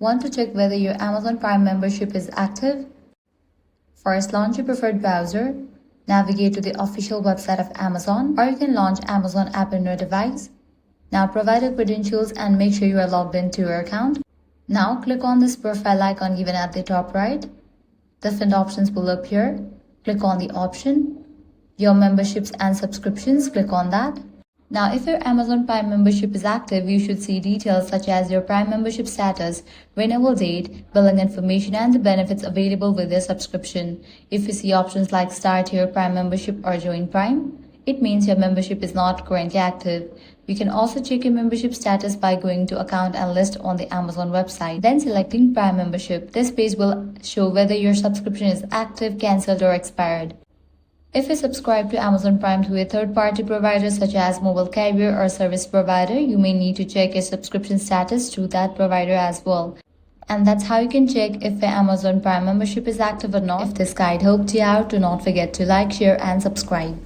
Want to check whether your Amazon Prime membership is active? First, launch your preferred browser, navigate to the official website of Amazon, or you can launch Amazon app on your device. Now provide your credentials and make sure you are logged into your account. Now click on this profile icon given at the top right. Different options will appear. Click on the option. Your memberships and subscriptions, click on that. Now, if your Amazon Prime membership is active, you should see details such as your Prime membership status, renewal date, billing information, and the benefits available with your subscription. If you see options like Start Your Prime membership or Join Prime, it means your membership is not currently active. You can also check your membership status by going to Account and List on the Amazon website, then selecting Prime membership. This page will show whether your subscription is active, cancelled, or expired. If you subscribe to Amazon Prime through a third-party provider such as mobile carrier or service provider, you may need to check your subscription status through that provider as well. And that's how you can check if your Amazon Prime membership is active or not. If this guide helped you out, do not forget to like, share, and subscribe.